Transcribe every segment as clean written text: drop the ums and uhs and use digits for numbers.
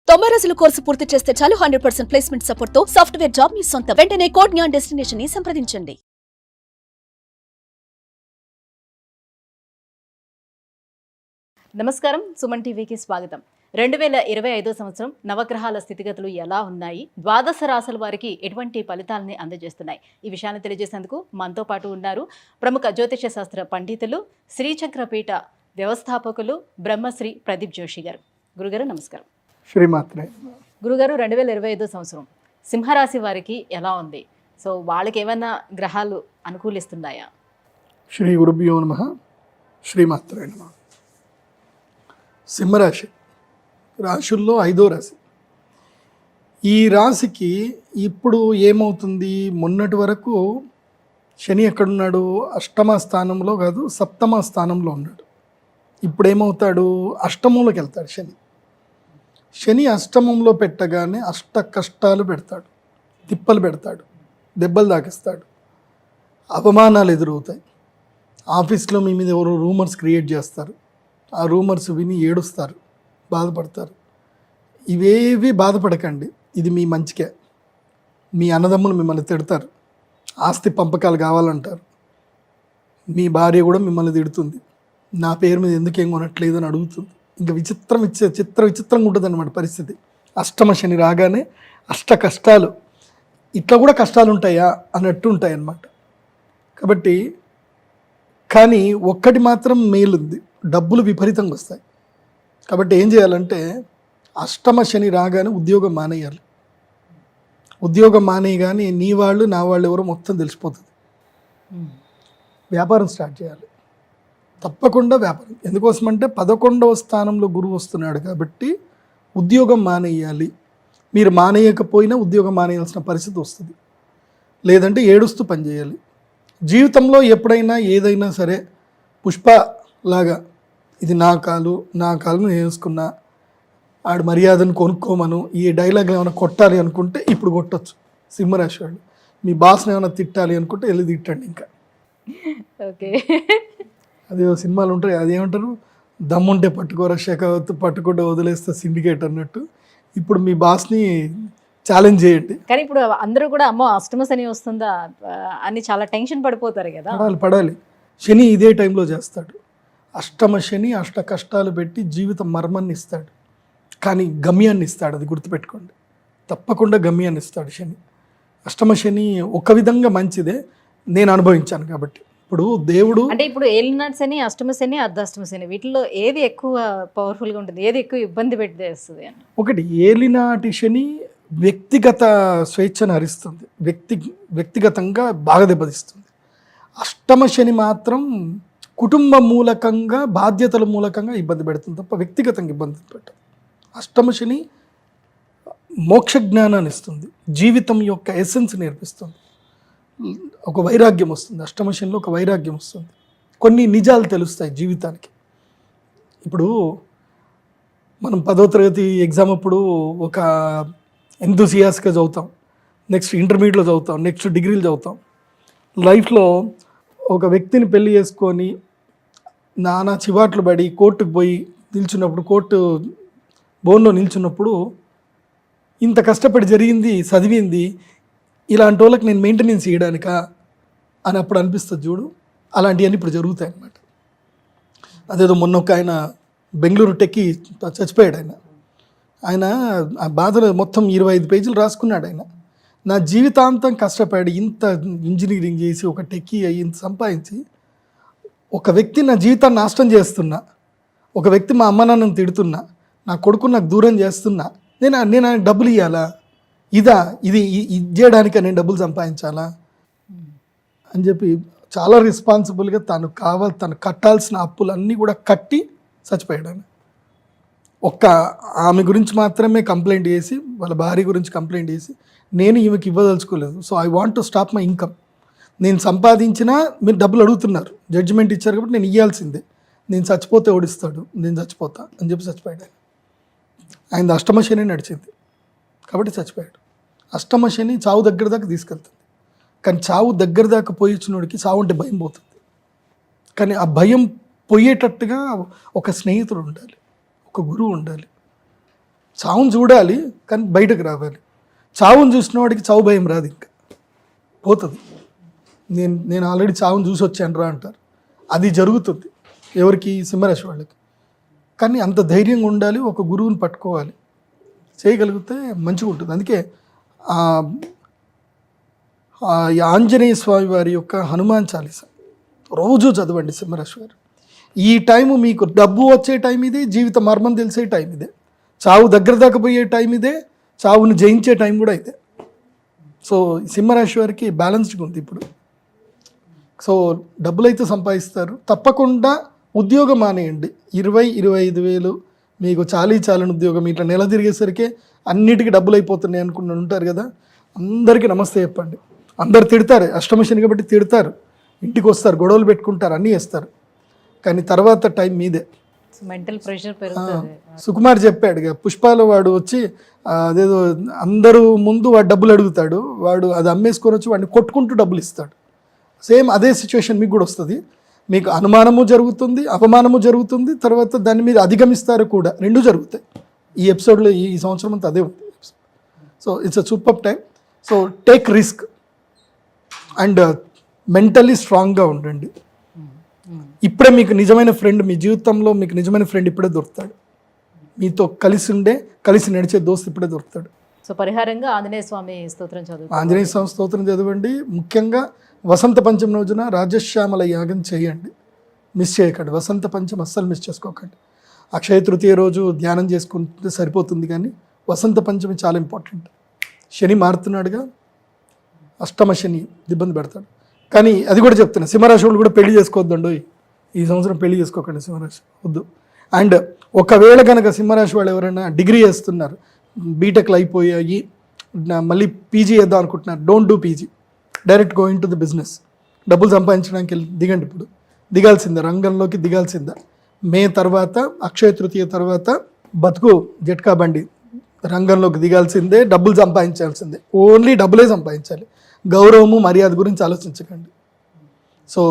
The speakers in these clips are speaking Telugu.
90 రోజుల కోర్సు పూర్తి చేస్తే చాలు 100% ప్లేస్మెంట్ సపోర్ట్ తో సాఫ్ట్వేర్ జాబ్ మీ సొంతం. వెంటనే కోడ్ జ్ఞాన్ డెస్టినేషన్ ని సంప్రదించండి. నమస్కారం, సుమన్ టీవీకి స్వాగతం. 2025 సంవత్సరం నవగ్రహాల స్థితిగతులు ఎలా ఉన్నాయి, ద్వాదశ రాశుల వారికి ఎటువంటి ఫలితాలని అందజేస్తున్నాయి, ఈ విషయాన్ని తెలియజేసేందుకు మనతో పాటు ఉన్నారు ప్రముఖ జ్యోతిష శాస్త్ర పండితులు, శ్రీచక్రపీఠ వ్యవస్థాపకులు బ్రహ్మశ్రీ ప్రదీప్ జోషి గారు. గురుగారు నమస్కారం. శ్రీమాత్రే. గురుగారు, 2025 సంవత్సరం సింహరాశి వారికి ఎలా ఉంది? సో వాళ్ళకి ఏమైనా గ్రహాలు అనుకూలిస్తున్నాయా? శ్రీ గురుభ్యో నమః. శ్రీమాత్రే నమః. సింహరాశి రాశుల్లో 5వ రాశి. ఈ రాశికి ఇప్పుడు ఏమవుతుంది, మొన్నటి వరకు శని ఎక్కడున్నాడు, అష్టమ స్థానంలో కాదు సప్తమ స్థానంలో ఉన్నాడు. ఇప్పుడు ఏమవుతాడు, అష్టమంలోకి వెళ్తాడు. శని అష్టమంలో పెట్టగానే అష్ట కష్టాలు పెడతాడు, తిప్పలు పెడతాడు, దెబ్బలు తాకిస్తాడు, అవమానాలు ఎదురవుతాయి. ఆఫీస్లో మీ మీద ఎవరో రూమర్స్ క్రియేట్ చేస్తారు, ఆ రూమర్స్ విని ఏడుస్తారు, బాధపడతారు. ఇవేవి బాధపడకండి, ఇది మీ మంచికే. మీ అన్నదమ్ములు మిమ్మల్ని తిడతారు, ఆస్తి పంపకాలు కావాలంటారు, మీ భార్య కూడా మిమ్మల్ని తిడుతుంది, నా పేరు మీద ఎందుకేం కొనట్లేదు అని అడుగుతుంది. ఇంకా విచిత్రంగా ఉంటుంది అన్నమాట పరిస్థితి. అష్టమ శని రాగానే అష్ట కష్టాలు, ఇట్లా కూడా కష్టాలు ఉంటాయా అన్నట్టు ఉంటాయి అన్నమాట. కాబట్టి కానీ ఒక్కటి మాత్రం మేలుంది, డబ్బులు విపరీతంగా వస్తాయి. కాబట్టి ఏం చేయాలంటే అష్టమ శని రాగానే ఉద్యోగం మానేయాలి. ఉద్యోగం మానేయగానే నీ వాళ్ళు నా వాళ్ళు ఎవరో మొత్తం తెలిసిపోతుంది. వ్యాపారం స్టార్ట్ చేయాలి, తప్పకుండా వ్యాపారం. ఎందుకోసమంటే 11వ స్థానంలో గురువు వస్తున్నాడు కాబట్టి ఉద్యోగం మానేయాలి. మీరు మానేయకపోయినా ఉద్యోగం మానేయాల్సిన పరిస్థితి వస్తుంది, లేదంటే ఏడుస్తూ పనిచేయాలి. జీవితంలో ఎప్పుడైనా ఏదైనా సరే పుష్పలాగా ఇది నా కాలు నేను వేసుకున్నా, ఆడు మర్యాదను కొనుక్కోమను, ఈ డైలాగ్ ఏమైనా కొట్టాలి అనుకుంటే ఇప్పుడు కొట్టచ్చు. సింహరాశి వాళ్ళు మీ బాస్ని ఏమైనా తిట్టాలి అనుకుంటే వెళ్ళి తిట్టండి. ఇంకా ఓకే, అదే సినిమాలు ఉంటాయి, అదేమంటారు, దమ్ముంటే పట్టుకోరా శేఖవత్తు, పట్టుకుంటే వదిలేస్తా సిండికేట్ అన్నట్టు. ఇప్పుడు మీ బాస్ని ఛాలెంజ్ చేయండి. కానీ ఇప్పుడు అందరూ కూడా అమ్మో అష్టమ శని వస్తుందా అని చాలా టెన్షన్ పడిపోతారు కదా. పడాలి. శని ఇదే టైంలో చేస్తాడు. అష్టమ శని అష్ట కష్టాలు పెట్టి జీవితం మర్మాన్ని ఇస్తాడు, కానీ గమ్యాన్ని ఇస్తాడు. అది గుర్తుపెట్టుకోండి, తప్పకుండా గమ్యాన్ని ఇస్తాడు శని. అష్టమ శని ఒక విధంగా మంచిదే, నేను అనుభవించాను కాబట్టి. ఇప్పుడు దేవుడు అంటే ఇప్పుడు ఏలినాటి శని, అష్టమ శని, అర్ధాష్టమ శని, వీటిలో ఏది ఎక్కువ పవర్ఫుల్గా ఉంటుంది, ఏది ఎక్కువ ఇబ్బంది పెట్టేస్తుంది అని? ఒకటి, ఏలినాటి శని వ్యక్తిగత స్వేచ్ఛను హరిస్తుంది, వ్యక్తిగతంగా బాగా దెబ్బతీస్తుంది. అష్టమ శని మాత్రం కుటుంబ మూలకంగా, బాధ్యతల మూలకంగా ఇబ్బంది పెడుతుంది తప్ప వ్యక్తిగతంగా ఇబ్బంది పెట్టదు. అష్టమ శని మోక్ష జ్ఞానాన్ని ఇస్తుంది, జీవితం యొక్క ఎసెన్స్ నేర్పిస్తుంది, ఒక వైరాగ్యం వస్తుంది. అష్టమ శనిలో ఒక వైరాగ్యం వస్తుంది, కొన్ని నిజాలు తెలుస్తాయి జీవితానికి. ఇప్పుడు మనం 10వ తరగతి ఎగ్జామ్ అప్పుడు ఒక ఎంతూసియాస్గా చదువుతాం, నెక్స్ట్ ఇంటర్మీడియట్లో చదువుతాం, నెక్స్ట్ డిగ్రీలు చదువుతాం. లైఫ్లో ఒక వ్యక్తిని పెళ్లి చేసుకొని నానా చివాట్లు పడి కోర్టుకు పోయి నిల్చున్నప్పుడు, కోర్టు బోన్లో నిల్చున్నప్పుడు, ఇంత కష్టపడి జరిగింది చదివింది ఇలాంటి వాళ్ళకి నేను మెయింటెనెన్స్ చేయడానికా అని అప్పుడు అనిపిస్తుంది చూడు. అలాంటివన్నీ ఇప్పుడు జరుగుతాయి అన్నమాట. అదేదో మొన్న ఒక ఆయన బెంగళూరు టెక్కి చచ్చిపోయాడు. ఆయన ఆ బాధలు మొత్తం 25 పేజీలు రాసుకున్నాడు. ఆయన నా జీవితాంతం కష్టపడి ఇంత ఇంజనీరింగ్ చేసి ఒక టెక్కి అయ్యి ఇంత సంపాదించి ఒక వ్యక్తి నా జీవితాన్ని నాశనం చేస్తున్నా, ఒక వ్యక్తి మా అమ్మ నాన్నని తిడుతున్నా, నా కొడుకు నాకు దూరం చేస్తున్నా, నేను డబ్బులు ఇవ్వాలా, ఇది చేయడానికి నేను డబ్బులు సంపాదించాలా అని చెప్పి చాలా రెస్పాన్సిబుల్గా తను కట్టాల్సిన అప్పులన్నీ కూడా కట్టి చచ్చిపోయాడు. ఆయన ఆమె గురించి మాత్రమే కంప్లైంట్ చేసి, వాళ్ళ భార్య గురించి కంప్లైంట్ చేసి, నేను ఈమెకి ఇవ్వదలుచుకోలేదు, so I want to stop my income. నేను సంపాదించినా మీరు డబ్బులు అడుగుతున్నారు, జడ్జిమెంట్ ఇచ్చారు కాబట్టి నేను ఇవ్వాల్సిందే, నేను చచ్చిపోతే ఓడిస్తాడు, నేను చచ్చిపోతా అని చెప్పి చచ్చిపోయాడు. ఆయన అష్టమ శని నడిచింది కాబట్టి చచ్చిపోయాడు. అష్టమ శని చావు దగ్గర దాకా తీసుకెళ్తుంది, కానీ చావు దగ్గర దాకా పోయిచ్చినోడికి చావు అంటే భయం పోతుంది. కానీ ఆ భయం పోయేటట్టుగా ఒక స్నేహితుడు ఉండాలి, ఒక గురువు ఉండాలి. చావును చూడాలి కానీ బయటకు రావాలి. చావును చూసిన వాడికి చావు భయం రాదు, ఇంకా పోతుంది. నేను ఆల్రెడీ చావును చూసి వచ్చాను రా అంటారు. అది జరుగుతుంది ఎవరికి? సింహరాశి వాళ్ళకి. కానీ అంత ధైర్యంగా ఉండాలి, ఒక గురువుని పట్టుకోవాలి, చేయగలిగితే మంచిగా ఉంటుంది. అందుకే ఈ ఆంజనేయ స్వామి వారి యొక్క హనుమాన్ చాలీస రోజు చదవండి సింహరాశి వారు. ఈ టైము మీకు డబ్బు వచ్చే టైం ఇదే, జీవిత మర్మం తెలిసే టైం ఇదే, చావు దగ్గర దాకా పోయే టైం ఇదే, చావును జయించే టైం కూడా ఇదే. సో సింహరాశి వారికి బ్యాలెన్స్డ్గా ఉంది ఇప్పుడు. సో డబ్బులు అయితే సంపాదిస్తారు. తప్పకుండా ఉద్యోగం మానేయండి. 20-25 వేలు మీకు చాలని ఉద్యోగం ఇట్లా నెల తిరిగేసరికి అన్నిటికీ డబ్బులు అయిపోతున్నాయి అనుకుని ఉంటారు కదా, అందరికీ నమస్తే చెప్పండి. అందరు తిడతారు, అష్టమ శని కాబట్టి తిడతారు, ఇంటికి వస్తారు, గొడవలు పెట్టుకుంటారు, అన్నీ చేస్తారు. కానీ తర్వాత టైం మీదే. మెంటల్ ప్రెషర్ పెరుగుతుంది. సుకుమార్ చెప్పాడు ఇక పుష్పాలో వాడు వచ్చి అదేదో అందరూ ముందు వాడు డబ్బులు అడుగుతాడు, వాడు అది అమ్మేసుకొని వచ్చి వాడిని కొట్టుకుంటూ డబ్బులు ఇస్తాడు. సేమ్ అదే సిచ్యువేషన్ మీకు కూడా వస్తుంది. మీకు అనుమానము జరుగుతుంది, అవమానము జరుగుతుంది, తర్వాత దాన్ని మీరు అధిగమిస్తారు కూడా, రెండు జరుగుతాయి. ఈ ఎపిసోడ్లో ఈ సంవత్సరం అంతా అదే ఉంది. So it's a super time. So take risk and mentally స్ట్రాంగ్గా ఉండండి. ఇప్పుడే మీకు నిజమైన ఫ్రెండ్, మీ జీవితంలో మీకు నిజమైన ఫ్రెండ్ ఇప్పుడే దొరుకుతాడు. మీతో కలిసి నడిచే దోస్తు ఇప్పుడే దొరుకుతాడు. సో పరిహారంగా ఆంజనేయ స్వామి స్తోత్రం చదువు, ఆంజనేయ స్వామి స్తోత్రం చదవండి. ముఖ్యంగా వసంత పంచమి రోజున రాజశ్యామల యాగం చేయండి, మిస్ చేయకండి. వసంత పంచమి అస్సలు మిస్ చేసుకోకండి. అక్షయ తృతీయ రోజు ధ్యానం చేసుకుంటే సరిపోతుంది, కానీ వసంత పంచమి చాలా ఇంపార్టెంట్. శని మారుతున్నాడుగా, అష్టమ శని ఇబ్బంది పెడతాడు. కానీ అది కూడా చెప్తున్నా, సింహరాశి వాళ్ళు కూడా పెళ్లి చేసుకోవద్దండి. ఈ సంవత్సరం పెళ్లి చేసుకోకండి, సింహరాశి వద్దు. అండ్ ఒకవేళ కనుక సింహరాశి వాళ్ళు ఎవరైనా డిగ్రీ చేస్తున్నారు, బీటెక్లు అయిపోయాయి, మళ్ళీ పీజీ చేద్దాం అనుకుంటున్నారు, don't do PG, direct going to the business. డబ్బులు సంపాదించడానికి దిగండి. ఇప్పుడు దిగాల్సిందే, రంగంలోకి దిగాల్సిందే. మే తర్వాత, అక్షయ తృతీయ తర్వాత బతుకు జట్కా బండి, రంగంలోకి దిగాల్సిందే, డబ్బులు సంపాదించాల్సిందే. ఓన్లీ డబ్బులే సంపాదించాలి, గౌరవము మర్యాద గురించి ఆలోచించకండి. సో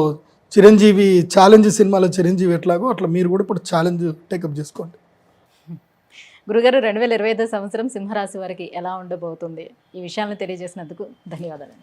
చిరంజీవి ఛాలెంజ్ సినిమాలో చిరంజీవి ఎట్లాగో అట్లా మీరు కూడా ఇప్పుడు ఛాలెంజ్ టేకప్ చేసుకోండి. గురుగారు 2025 సంవత్సరం సింహరాశి వారికి ఎలా ఉండబోతుంది, ఈ విషయాలను తెలియజేసినందుకు ధన్యవాదాలు.